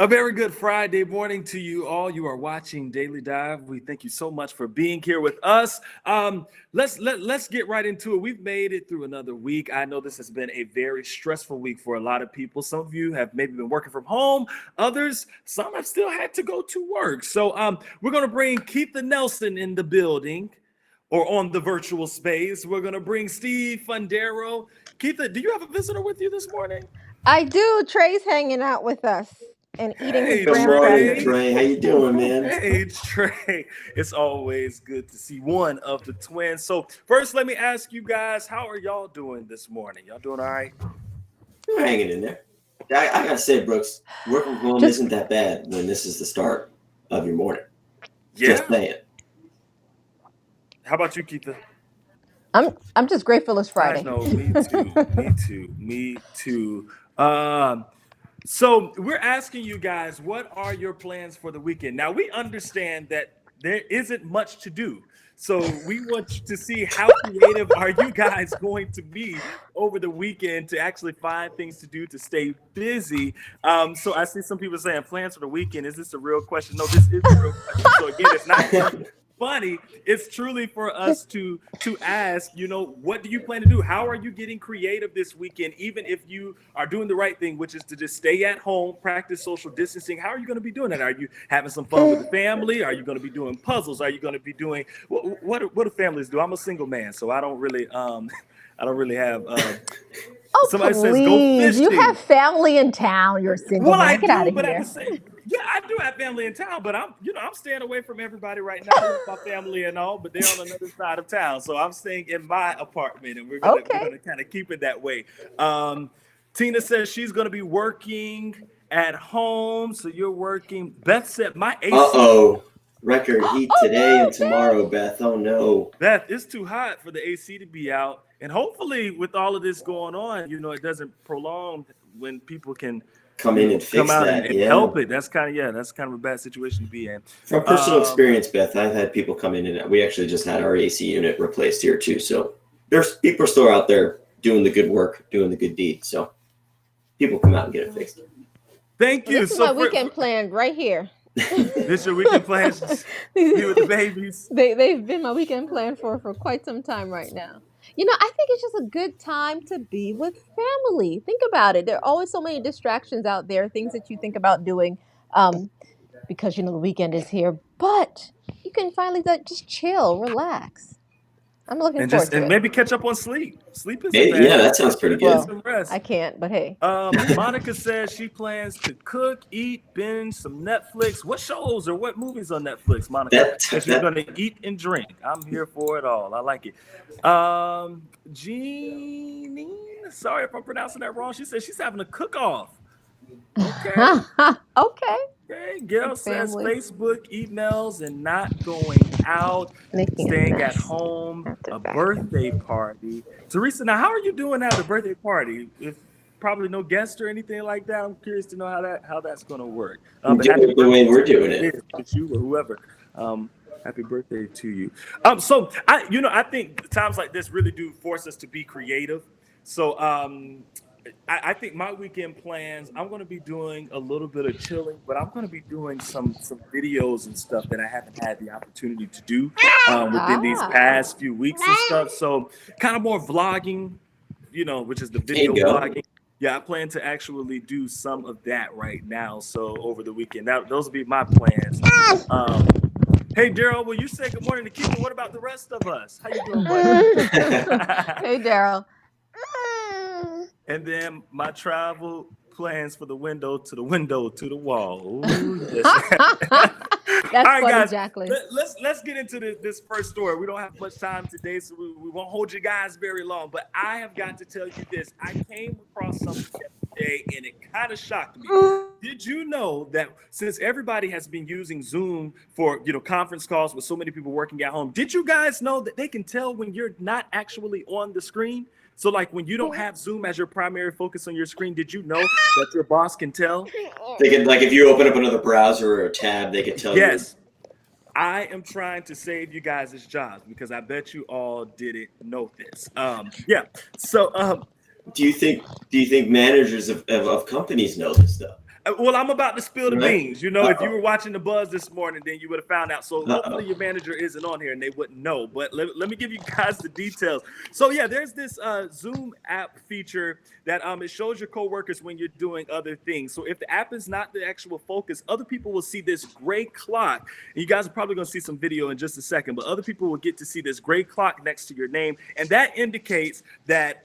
A very good Friday morning to you all. You are watching Daily Dive. We thank you so much for being here with us. Let's get right into it. We've made it through another week. I know this has been a very stressful week for a lot of people. Some of you have maybe been working from home. Others, some have still had to go to work. So we're going to bring Keitha Nelson in the building or on the virtual space. We're going to bring Steve Fundero. Keitha, do you have a visitor with you this morning? I do. Trey's hanging out with us and eating his Hey, graham Good morning, crackers. Trey. How you doing, man? Hey, Trey. It's always good to see one of the twins. So first, let me ask you guys, how are y'all doing this morning? Y'all doing all right? We're hanging in there. I gotta say, Brooks, working from home isn't that bad when this is the start of your morning. Yeah. Just saying. How about you, Keitha? I'm just grateful it's Friday. I know, me too. So we're asking you guys, what are your plans for the weekend? Now, we understand that there isn't much to do. So we want to see how creative are you guys going to be over the weekend to actually find things to do to stay busy. So I see some people saying plans for the weekend. Is this a real question? No, this is a real question. So again, it's not funny. It's truly for us to ask, what do you plan to do? How are you getting creative this weekend? Even if you are doing the right thing, which is to just stay at home, practice social distancing. How are you going to be doing that? Are you having some fun with the family? Are you going to be doing puzzles? Are you going to be doing what do families do? I'm a single man, so I don't really have. Oh, somebody please. says go fishing. You have family in town. You're a single Well, man. I Get do, out of but here. at the same, I do have family in town, but I'm staying away from everybody right now with my family and all, but they're on another side of town. So I'm staying in my apartment and we're gonna kind of keep it that way. Tina says she's gonna be working at home. So you're working. Beth said my AC. Record heat today and tomorrow, Beth. Oh no. Beth, it's too hot for the AC to be out. And hopefully with all of this going on, it doesn't prolong when people can come in and fix that and help it. That's kind of a bad situation to be in. From personal experience, Beth, I've had people come in and we actually just had our AC unit replaced here too. So there's people still out there doing the good work, doing the good deed. So people come out and get it fixed. Thank you. This is my weekend plan right here. This your weekend plans? You with the babies? They've been my weekend plan for quite some time right now. I think it's just a good time to be with family. Think about it. There are always so many distractions out there, things that you think about doing because, the weekend is here. But you can finally just chill, relax. I'm looking forward to it. And maybe catch up on sleep. Sleep is bad. Yeah, that sounds pretty good. Well, I can't, but hey. Monica says she plans to cook, eat, binge some Netflix. What shows or what movies on Netflix, Monica? She's going to eat and drink. I'm here for it all. I like it. Jeannie, sorry if I'm pronouncing that wrong. She says she's having a cook-off. Okay. Okay. Gail says Facebook, emails, and not going out, staying at home, a birthday party. Teresa, now how are you doing at the birthday party? If probably no guest or anything like that, I'm curious to know how that's going to work. But the way we're doing it, it's you or whoever. Happy birthday to you. So I think times like this really do force us to be creative. So I think my weekend plans, I'm going to be doing a little bit of chilling, but I'm going to be doing some videos and stuff that I haven't had the opportunity to do within these past few weeks and stuff. So kind of more vlogging, which is the video vlogging. Yeah, I plan to actually do some of that right now. So over the weekend, those will be my plans. Hey, Daryl, will you say good morning to Keitha? What about the rest of us? How you doing, buddy? Hey, Daryl. And then my travel plans for the window to the wall. Ooh, yes. That's all right, funny, guys. Jacqueline. Let's get into this first story. We don't have much time today, so we won't hold you guys very long. But I have got to tell you this. I came across something yesterday, and it kind of shocked me. Did you know that since everybody has been using Zoom for conference calls with so many people working at home, did you guys know that they can tell when you're not actually on the screen? So like when you don't have Zoom as your primary focus on your screen, did you know that your boss can tell? They can, like if you open up another browser or a tab, they can tell you. Yes. I am trying to save you guys' jobs because I bet you all didn't know this. So do you think managers of companies know this stuff? Well, I'm about to spill the Right? beans. You know, if you Uh-oh. were watching the buzz this morning, then you would have found out. So hopefully your manager isn't on here and they wouldn't know. But let me give you guys the details. So yeah, there's this Zoom app feature that it shows your coworkers when you're doing other things. So if the app is not the actual focus, other people will see this gray clock. And you guys are probably going to see some video in just a second, but other people will get to see this gray clock next to your name, and that indicates that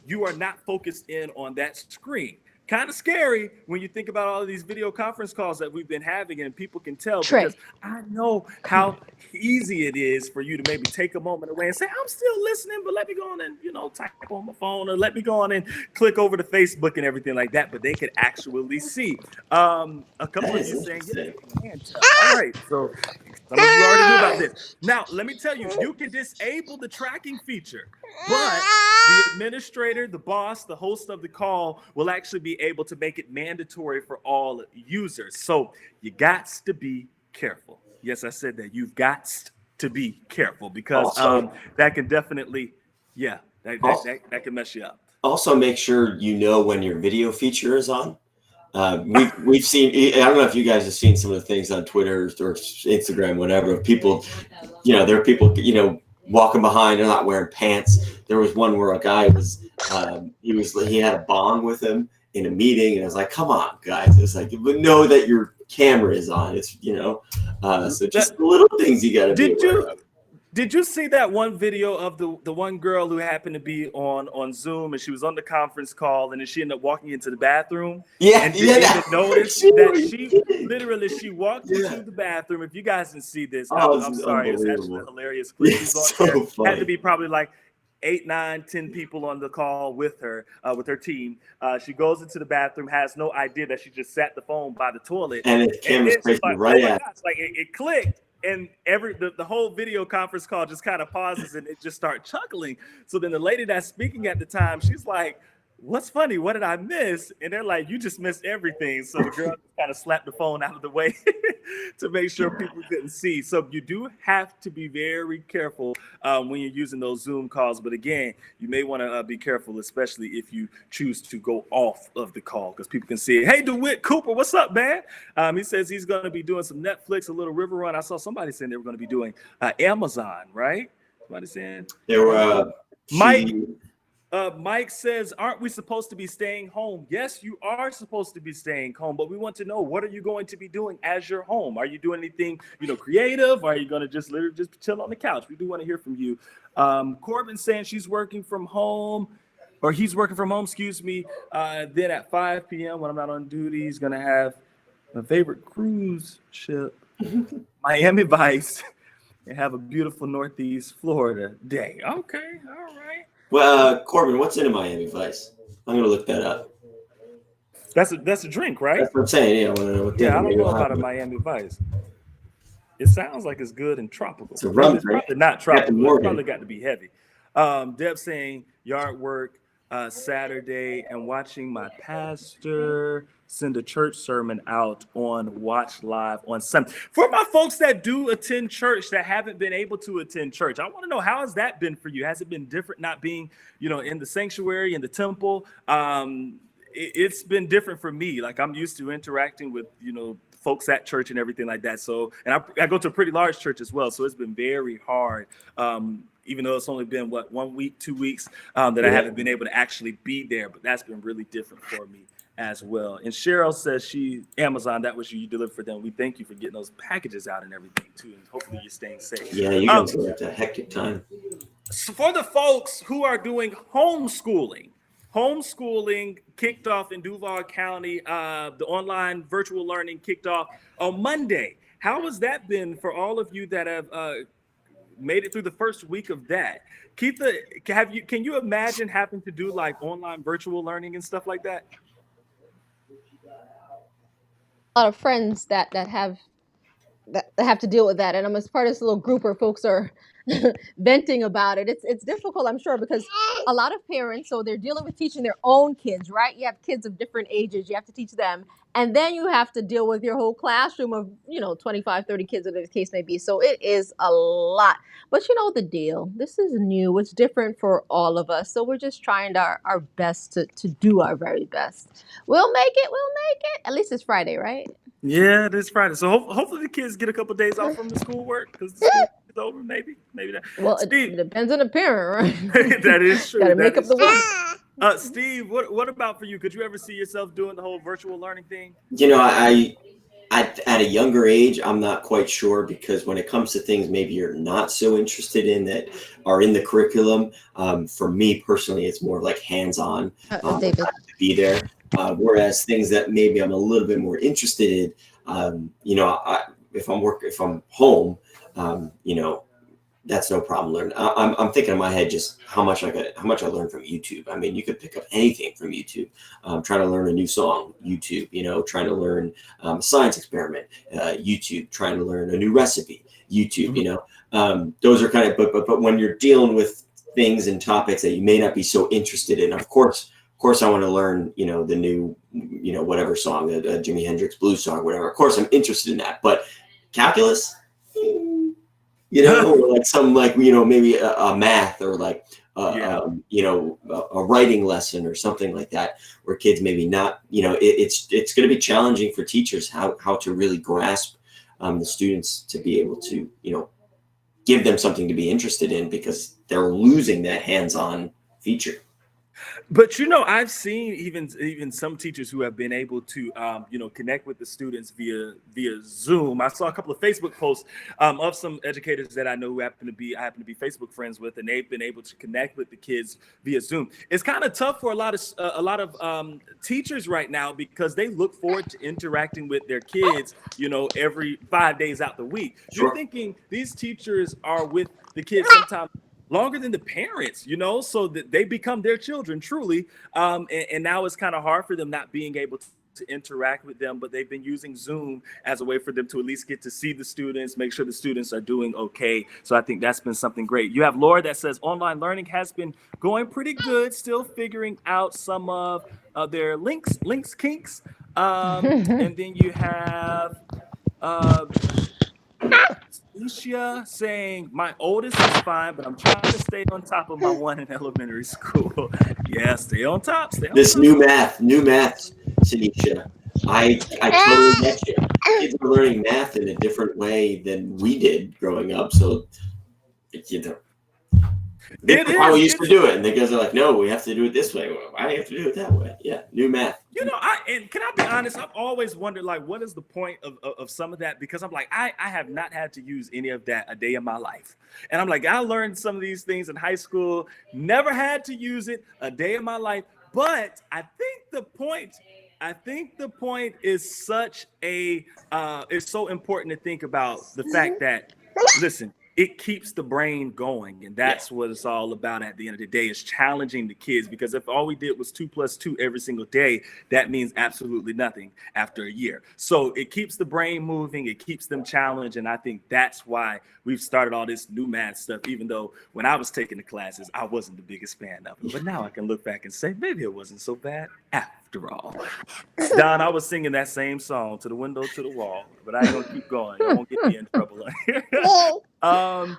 you are not focused in on that screen. Kind of scary when you think about all of these video conference calls that we've been having, and people can tell, Trey. because I know how easy it is for you to maybe take a moment away and say, I'm still listening, but let me go on and, type on my phone, or let me go on and click over to Facebook and everything like that. But they could actually see. A couple That of is you saying, yeah, interesting. you can tell. All right. So some of you already knew about this. Now, let me tell you, you can disable the tracking feature, but the administrator, the boss, the host of the call will actually be able to make it mandatory for all users. So you got to be careful. Yes, I said that. You've got to be careful, because Also, that can definitely, yeah, also, that can mess you up. also make sure you know when your video feature is on. We've seen. I don't know if you guys have seen some of the things on Twitter or Instagram, whatever. People, there are people, walking behind. They're not wearing pants. There was one where a guy was, he had a bong with him in a meeting, and I was like, come on, guys. It's like, but know that your camera is on. It's so just the little things you got to be Did aware you of. Did you see that one video of the one girl who happened to be on Zoom, and she was on the conference call, and then she ended up walking into the bathroom Yeah, and yeah. didn't even notice that she walked Yeah. into the bathroom. If you guys didn't see this, Oh, I'm this is sorry, it's actually a unbelievable. hilarious clip. Yeah, She's on so there. funny. Had to be probably like 8, 9, 10 people on the call with her team. She goes into the bathroom, has no idea that she just sat the phone by the toilet, And the and camera's then she's facing like, "Oh right my at. gosh!" Like it clicked, and the whole video conference call just kind of pauses, and it just start chuckling. So then the lady that's speaking at the time, she's like, "What's funny? What did I miss?" And they're like, "You just missed everything." So the girl just kind of slapped the phone out of the way to make sure people couldn't see. So you do have to be very careful when you're using those Zoom calls. But again, you may want to be careful, especially if you choose to go off of the call, because people can see, "Hey, DeWitt Cooper, what's up, man?" He says he's going to be doing some Netflix, a little River Run. I saw somebody saying they were going to be doing Amazon, right? Somebody saying They were. Mike. She. Mike says, aren't we supposed to be staying home? Yes, you are supposed to be staying home, but we want to know, what are you going to be doing as you're home? Are you doing anything, creative? Or are you going to just literally just chill on the couch? We do want to hear from you. Corbin saying she's working from home, or he's working from home, excuse me. Then at 5 p.m. when I'm not on duty, he's going to have my favorite cruise ship, Miami Vice, and have a beautiful Northeast Florida day. Okay, all right. Well, Corbin, what's in a Miami Vice? I'm gonna look that up. That's a drink, right? That's what I'm saying. Yeah, I want to know what. Yeah, I don't know about a Miami Vice. It sounds like it's good and tropical. It's a rum It's drink. probably not Captain tropical. It's Morgan. probably got to be heavy. Deb saying yard work Saturday, and watching my pastor send a church sermon out on Watch Live on Sunday. For my folks that do attend church that haven't been able to attend church, I want to know, how has that been for you? Has it been different not being, in the sanctuary, in the temple? It's been different for me. Like, I'm used to interacting with, folks at church and everything like that. So, and I go to a pretty large church as well. So it's been very hard. Even though it's only been 1 week, 2 weeks that I haven't been able to actually be there, but that's been really different for me as well. And Cheryl says Amazon, that was you delivered for them. We thank you for getting those packages out and everything too. And hopefully you're staying safe. Yeah, you guys are at a hectic time. So for the folks who are doing homeschooling kicked off in Duval County. The online virtual learning kicked off on Monday. How has that been for all of you that have made it through the first week of that? Keitha, can you imagine having to do like online virtual learning and stuff like that? A lot of friends that have to deal with that, and I'm as part of this little group where folks are venting about it. It's difficult, I'm sure, because a lot of parents, so they're dealing with teaching their own kids, right? You have kids of different ages, you have to teach them, and then you have to deal with your whole classroom of 25, 30 kids, whatever the case may be. So it is a lot. But you know the deal. This is new. It's different for all of us. So we're just trying our best to do our very best. We'll make it. We'll make it. At least it's Friday, right? Yeah, this Friday. So hopefully the kids get a couple of days off from the schoolwork because the school is over. Maybe that. Well, it Steve, depends on the parent, that right? is Got true. to That make up is the true. work. Steve, what about for you? Could you ever see yourself doing the whole virtual learning thing? I at a younger age, I'm not quite sure, because when it comes to things maybe you're not so interested in that are in the curriculum, for me personally, it's more like hands-on, David. to be there. Whereas things that maybe I'm a little bit more interested in, if I'm home, that's no problem learning. I'm thinking in my head just how much I learned from YouTube. I mean, you could pick up anything from YouTube. Trying to learn a new song, YouTube. Trying to learn a science experiment, YouTube. Trying to learn a new recipe, YouTube. Those are kind of. But when you're dealing with things and topics that you may not be so interested in, of course, I want to learn, the new, whatever song, a Jimi Hendrix blues song, whatever. Of course, I'm interested in that. But calculus. Or like some maybe a math, or like a writing lesson or something like that, where kids maybe not, it's going to be challenging for teachers how to really grasp the students to be able to, give them something to be interested in, because they're losing that hands-on feature. But I've seen even some teachers who have been able to connect with the students via Zoom. I saw a couple of Facebook posts of some educators that I know who I happen to be Facebook friends with, and they've been able to connect with the kids via Zoom. It's kind of tough for a lot of teachers right now, because they look forward to interacting with their kids, every 5 days out the week. Sure. You're thinking these teachers are with the kids sometimes longer than the parents, so that they become their children truly. And now it's kind of hard for them not being able to interact with them, but they've been using Zoom as a way for them to at least get to see the students, make sure the students are doing okay. So I think that's been something great. You have Laura that says online learning has been going pretty good, still figuring out some of their links kinks. And then you have Lucia saying, my oldest is fine, but I'm trying to stay on top of my one in elementary school. Yeah, stay on top. This new math, Sinisha. I totally get you. Kids are learning math in a different way than we did growing up. So, how we used to do it, and the guys are like, no, we have to do it this way. Why do you have to do it that way? Yeah, new math. And can I be honest? I've always wondered, like, what is the point of some of that? Because I'm like, I have not had to use any of that a day in my life. And I'm like, I learned some of these things in high school, never had to use it a day in my life. But I think the point is such it's so important to think about the fact that, listen, it keeps the brain going. And that's what it's all about at the end of the day, is challenging the kids. Because if all we did was 2 + 2 every single day, that means absolutely nothing after a year. So it keeps the brain moving. It keeps them challenged. And I think that's why we've started all this new math stuff, even though when I was taking the classes, I wasn't the biggest fan of it. But now I can look back and say, maybe it wasn't so bad after all. Don, I was singing that same song, To the Window, to the Wall, but I ain't gonna keep going. I won't get me in trouble.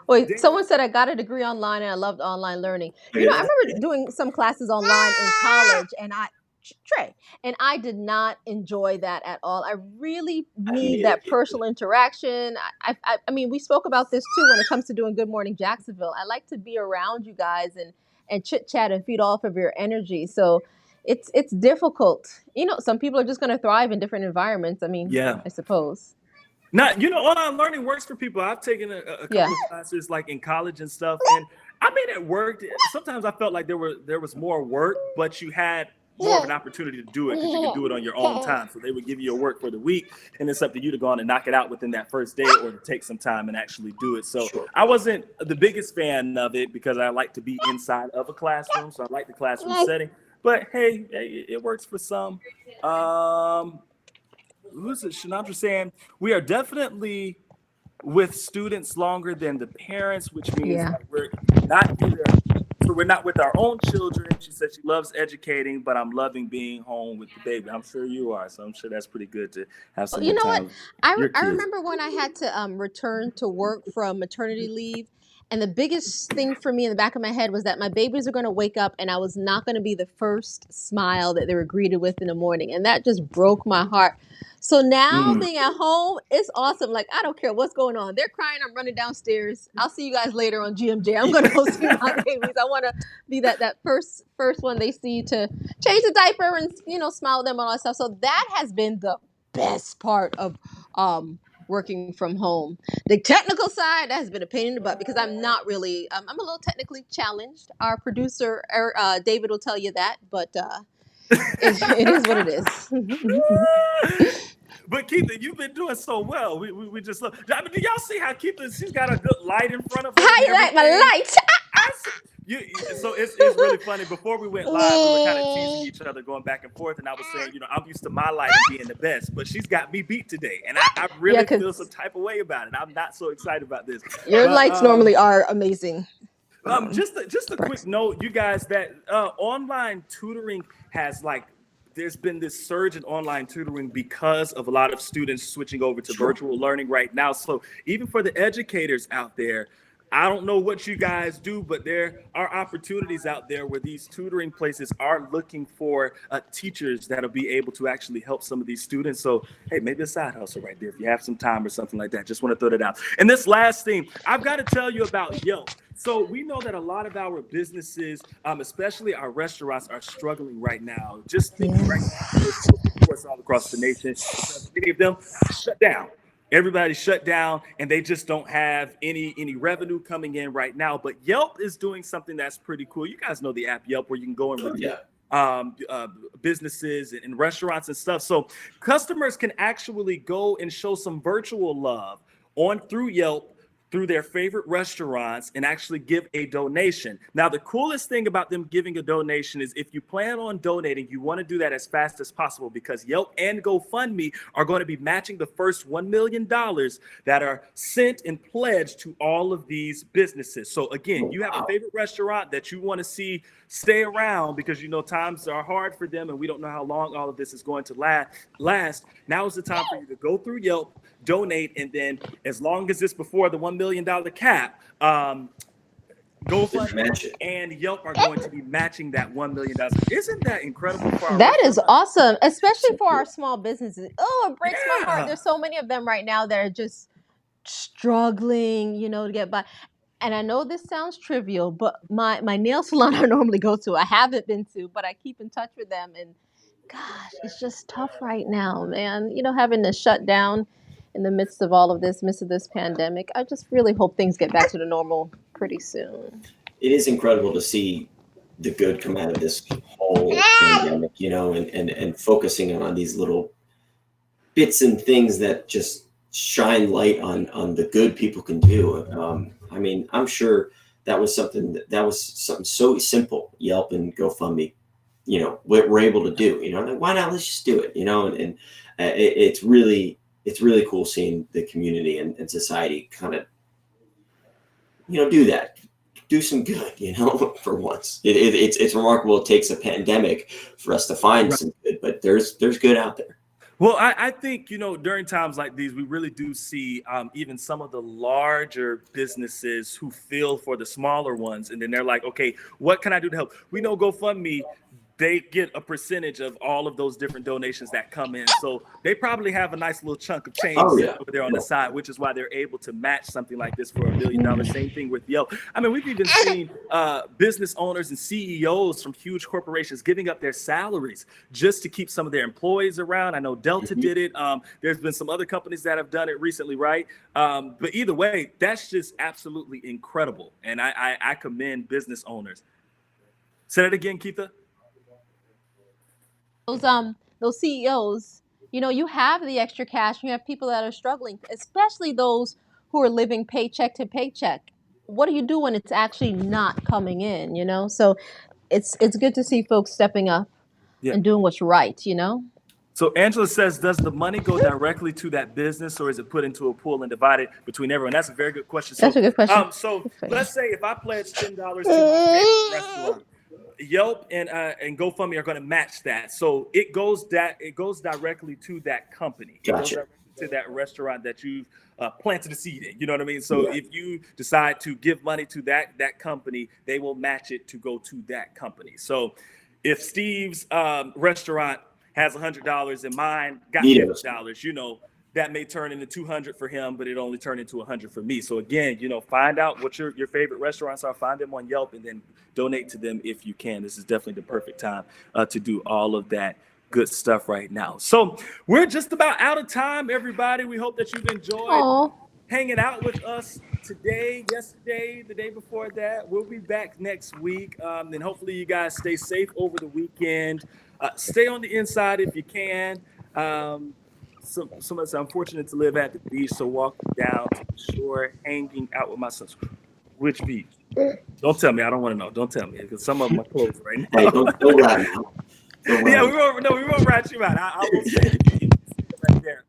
Wait, someone said I got a degree online and I loved online learning. I remember doing some classes online in college, and I did not enjoy that at all. I really need that personal interaction. I mean, we spoke about this too when it comes to doing Good Morning Jacksonville. I like to be around you guys and chit chat and feed off of your energy. So it's difficult. Some people are just going to thrive in different environments. I mean, I suppose. Not, online learning works for people. I've taken a couple of classes like in college and stuff, and I mean, it worked. Sometimes I felt like there was more work, but you had more of an opportunity to do it because you could do it on your own time. So they would give you your work for the week, and it's up to you to go on and knock it out within that first day, or to take some time and actually do it. So I wasn't the biggest fan of it because I like to be inside of a classroom. So I like the classroom setting. But hey, it works for some. Who's it? Shanandra saying we are definitely with students longer than the parents, which means Yeah. that we're not either. So we're not with our own children. She said she loves educating, but I'm loving being home with the baby. I'm sure you are, so I'm sure that's pretty good to have some You more know what? time with your I kids. remember when I had to return to work from maternity leave, and the biggest thing for me in the back of my head was that my babies are going to wake up, and I was not going to be the first smile that they were greeted with in the morning, and that just broke my heart. So now Mm. being at home, it's awesome. Like I don't care what's going on. They're crying. I'm running downstairs. I'll see you guys later on GMJ. I'm going to go see my babies. I want to be that first one they see to change the diaper and smile at them and all that stuff. So that has been the best part of working from home. The technical side, that has been a pain in the butt because I'm not really I'm a little technically challenged. Our producer David will tell you that, but it is what it is. But Keitha, you've been doing so well. We just love. I mean, do y'all see how Keitha? She's got a good light in front of her How and you like my everything. lights? I see. So it's really funny. Before we went live, we were kind of teasing each other, going back and forth, and I was saying, I'm used to my lighting being the best, but she's got me beat today, and I Yeah, really feel some because type of way about it. I'm not so excited about this, your but lights normally are amazing. just a quick Breakfast. note, you guys, that online tutoring has there's been this surge in online tutoring because of a lot of students switching over to Sure. virtual learning right now. So even for the educators out there, I don't know what you guys do, but there are opportunities out there where these tutoring places are looking for teachers that'll be able to actually help some of these students. So, hey, maybe a side hustle right there if you have some time or something like that. Just want to throw that out. And this last thing, I've got to tell you about Yelp. So we know that a lot of our businesses, especially our restaurants, are struggling right now. Just thinking right Yes. now, of course, all across the nation, because many of them shut down. Everybody shut down, and they just don't have any revenue coming in right now. But Yelp is doing something that's pretty cool. You guys know the app Yelp, where you can go and Oh, review yeah. businesses and restaurants and stuff. So customers can actually go and show some virtual love on through Yelp, through their favorite restaurants, and actually give a donation. Now, the coolest thing about them giving a donation is if you plan on donating, you want to do that as fast as possible, because Yelp and GoFundMe are going to be matching the first $1 million that are sent and pledged to all of these businesses. So again, Oh, you have a wow. favorite restaurant that you want to see stay around because times are hard for them and we don't know how long all of this is going to last. Now is the time for you to go through Yelp, donate, and then as long as it's before the $1 million cap, Just GoFundMe match it. and Yelp are going to be matching that $1 million. Isn't that incredible for our That is restaurant? awesome, especially So for our cool. small businesses. Oh, it breaks my heart. Yeah. There's so many of them right now that are just struggling, to get by. And I know this sounds trivial, but my nail salon I normally go to, I haven't been to, but I keep in touch with them. And gosh, it's just tough right now, man. Having to shut down in the midst of this pandemic. I just really hope things get back to the normal pretty soon. It is incredible to see the good come out of this whole pandemic, and focusing on these little bits and things that just shine light on the good people can do. I mean, I'm sure that was something so simple. Yelp and GoFundMe, we're able to do. Like, why not? Let's just do it. It's really cool seeing the community and society kind of do that. Do some good, for once. It's remarkable. It takes a pandemic for us to find some good, but there's good out there. Well, I think, during times like these, we really do see even some of the larger businesses who feel for the smaller ones. And then they're like, okay, what can I do to help? We know GoFundMe, they get a percentage of all of those different donations that come in. So they probably have a nice little chunk of change Oh sitting yeah. over there on the No. side, which is why they're able to match something like this for $1 million. Same thing with Yelp. I mean, we've even seen business owners and CEOs from huge corporations giving up their salaries just to keep some of their employees around. I know Delta Mhm. did it. There's been some other companies that have done it recently, right? But either way, that's just absolutely incredible. And I commend business owners. Say that again, Keitha. Those CEOs, you have the extra cash. You have people that are struggling, especially those who are living paycheck to paycheck. What do you do when it's actually not coming in? So it's good to see folks stepping up Yeah. and doing what's right. So Angela says, does the money go directly to that business, or is it put into a pool and divided between everyone? That's a very good question. So, That's a good question. so let's say if I pledge $10 to my favorite restaurant, Yelp and GoFundMe are going to match that. So it goes directly to that company. It goes Gotcha. directly to that restaurant that you've planted a seed in. You know what I mean? So if you decide to give money to that company, they will match it to go to that company. So if Steve's restaurant has $100 and mine got $50, you know, that may turn into 200 for him, but it only turned into 100 for me. So again, you know, find out what your favorite restaurants are, find them on Yelp, and then donate to them if you can. This is definitely the perfect time to do all of that good stuff right now. So we're just about out of time, everybody. We hope that you've enjoyed hanging out with us today, yesterday, the day before that. We'll be back next week. And hopefully you guys stay safe over the weekend. Stay on the inside if you can. So it's unfortunate to live at the beach, so walking down to the shore, hanging out with my sons. Which beach? Don't tell me. I don't want to know. Don't tell me, because some of them are closed right now. Hey, don't rat me out. Yeah, we won't rat you out. I will say it right there.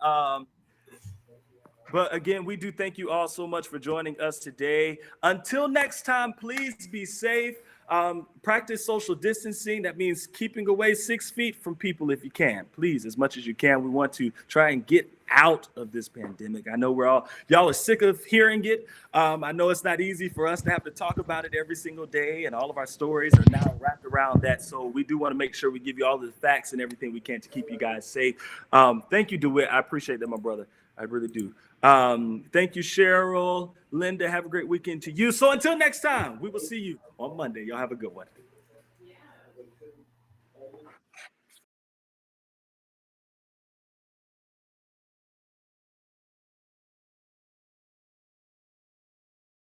But again, we do thank you all so much for joining us today. Until next time, please be safe. Practice social distancing. That means keeping away 6 feet from people if you can. Please, as much as you can. We want to try and get out of this pandemic. I know y'all are sick of hearing it. I know it's not easy for us to have to talk about it every single day, and all of our stories are now wrapped around that. So we do want to make sure we give you all the facts and everything we can to keep you guys safe. Thank you, DeWitt. I appreciate that, my brother. I really do. Thank you, Cheryl. Linda, have a great weekend to you. So until next time, we will see you on Monday. Y'all have a good one.